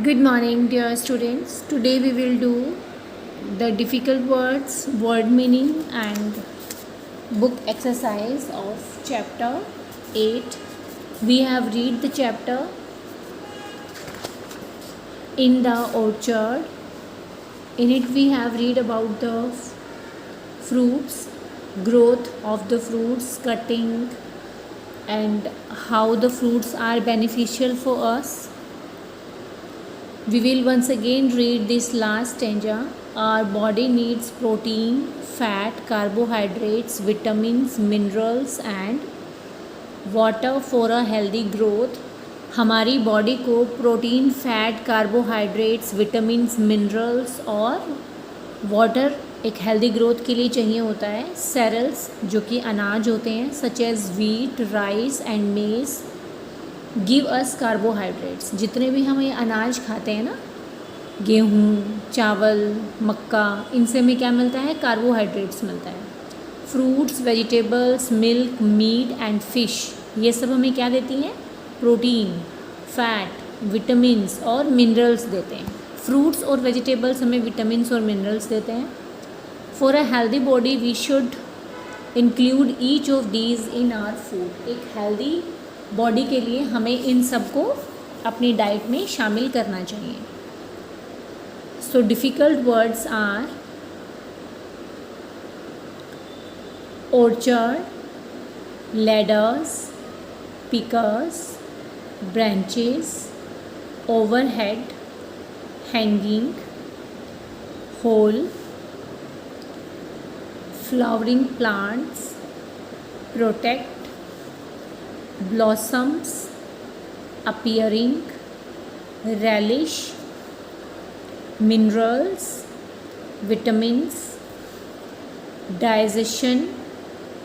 Good morning, dear students. Today we will do the difficult words, word meaning, and book exercise of chapter 8. We have read the chapter in the orchard. In it, we have read about the fruits, growth of the fruits, cutting, and how the fruits are beneficial for us. We will once again read this last stanza. Our body needs protein, fat, carbohydrates, vitamins, minerals and water for a healthy growth. हमारी body को protein, fat, carbohydrates, vitamins, minerals और water एक healthy growth के लिए चाहिए होता है. सेरेल्स जो कि अनाज होते हैं such as wheat, rice and maize give us carbohydrates. जितने भी हम ये अनाज खाते हैं ना, गेहूँ, चावल, मक्का, इनसे हमें क्या मिलता है? कार्बोहाइड्रेट्स मिलता है. Fruits, vegetables, milk, meat and fish ये सब हमें क्या देती हैं? प्रोटीन, फैट, विटामिन्स और मिनरल्स देते हैं. फ्रूट्स और वेजिटेबल्स हमें विटामिन्स और मिनरल्स देते हैं. For a healthy body we should include each of these in our food. एक हेल्दी बॉडी के लिए हमें इन सब को अपनी डाइट में शामिल करना चाहिए. So difficult words are orchard, ladders, pickers, branches, overhead, hanging, hole, flowering plants, protect, blossoms, appearing, relish, minerals, vitamins, digestion,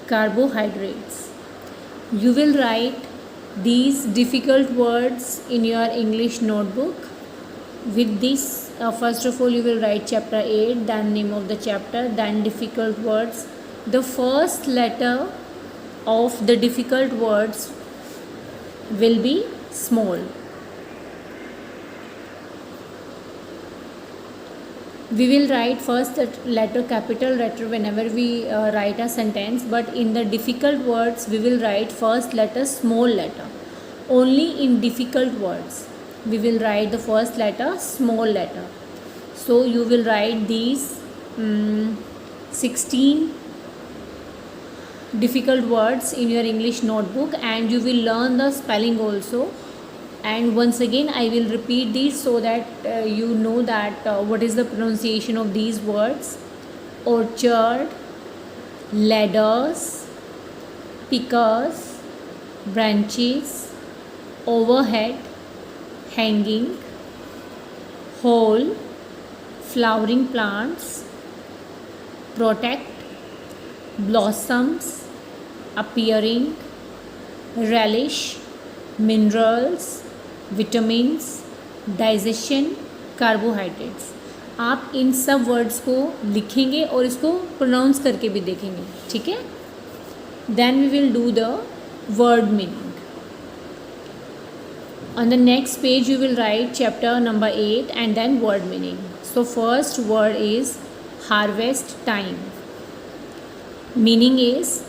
carbohydrates. You will write these difficult words in your English notebook. With this, first of all you will write chapter 8, then name of the chapter, then difficult words. The first letter of the difficult words will be small. We will write first letter, capital letter whenever we write a sentence, but in the difficult words we will write first letter small letter. Only in difficult words we will write the first letter small letter. So you will write these 16 difficult words in your English notebook, and you will learn the spelling also. And once again I will repeat these so that you know that what is the pronunciation of these words. Orchard, ladders, pickers, branches, overhead, hanging, hole, flowering plants, protect, blossoms, appearing, relish, minerals, vitamins, digestion, carbohydrates. आप इन सब words को लिखेंगे और इसको pronounce करके भी देखेंगे, ठीक है. Then we will do the word meaning. On the next page you will write chapter number 8 and then word meaning. So first word is harvest time. Meaning is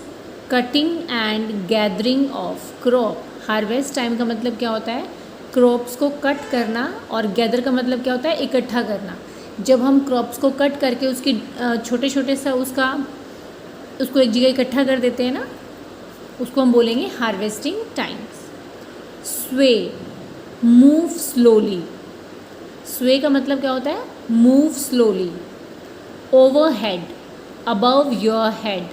cutting and gathering of crop. Harvest time का मतलब क्या होता है? Crops को cut करना, और gather का मतलब क्या होता है? इकट्ठा करना. जब हम क्रॉप्स को कट करके उसकी छोटे छोटे सा उसको एक जगह इकट्ठा कर देते हैं ना, उसको हम बोलेंगे हार्वेस्टिंग टाइम्स. स्वे, मूव स्लोली. स्वे का मतलब क्या होता है? Move slowly. Overhead, above your head.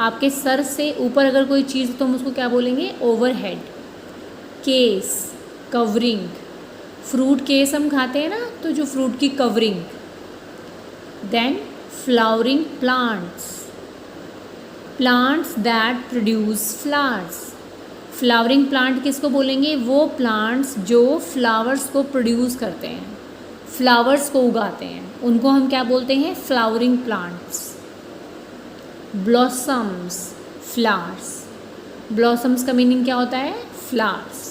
आपके सर से ऊपर अगर कोई चीज़ तो हम उसको क्या बोलेंगे? Overhead. Case, covering. Fruit case हम खाते हैं ना, तो जो फ्रूट की covering. Then flowering plants. Plants that produce flowers. Flowering plant किसको बोलेंगे? वो प्लांट्स जो फ्लावर्स को प्रोड्यूस करते हैं, फ्लावर्स को उगाते हैं, उनको हम क्या बोलते हैं? Flowering plants. Blossoms, flowers. Blossoms का मीनिंग क्या होता है? फ्लावर्स.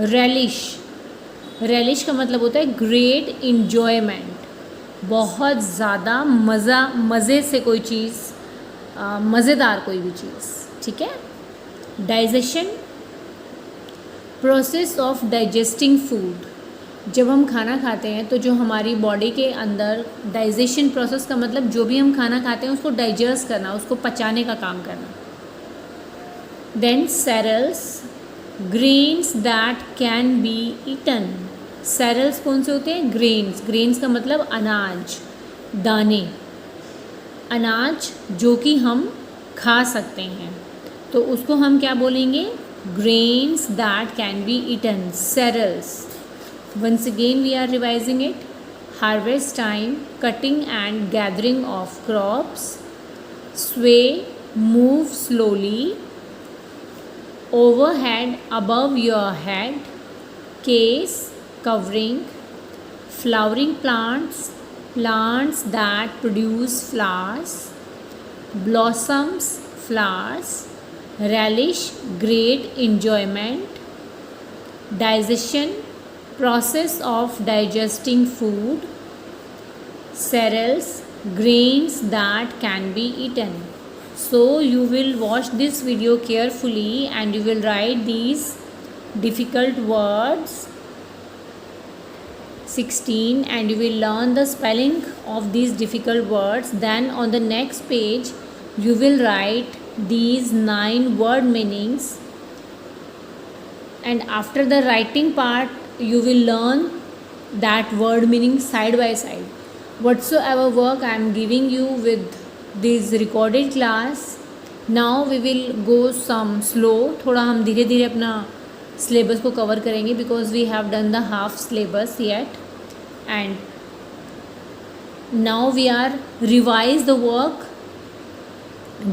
रेलिश, रेलिश का मतलब होता है ग्रेट इन्जॉयमेंट, बहुत ज़्यादा मज़े से कोई चीज़, मज़ेदार कोई भी चीज़, ठीक है। Digestion, process of digesting food, जब हम खाना खाते हैं तो जो हमारी बॉडी के अंदर डाइजेशन प्रोसेस का मतलब जो भी हम खाना खाते हैं उसको डाइजेस्ट करना, उसको पचाने का काम करना। Then cereals, grains that can be eaten. Cereals कौन से होते हैं? ग्रेन्स। ग्रेन्स का मतलब अनाज, दाने, अनाज जो कि हम खा सकते हैं, तो उसको हम क्या बोलेंगे? Grains that can be eaten, cereals. Once again we are revising it. Harvest time, cutting and gathering of crops. Sway, move slowly. Overhead, above your head. Case, covering. Flowering plants, plants that produce flowers. Blossoms, flowers. Relish, great enjoyment. Digestion, process of digesting food. Cereals, grains that can be eaten. So you will watch this video carefully and you will write these difficult words 16 and you will learn the spelling of these difficult words. Then on the next page you will write these 9 word meanings, and after the writing part you will learn that word meaning side by side. Whatsoever work I am giving you with this recorded class, now we will go some slow, थोड़ा हम धीरे धीरे अपना syllabus को cover करेंगे because we have done the half syllabus yet, and now we are revise the work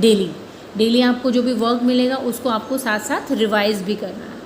daily. Daily आपको जो भी वर्क मिलेगा उसको आपको साथ साथ रिवाइज भी करना है।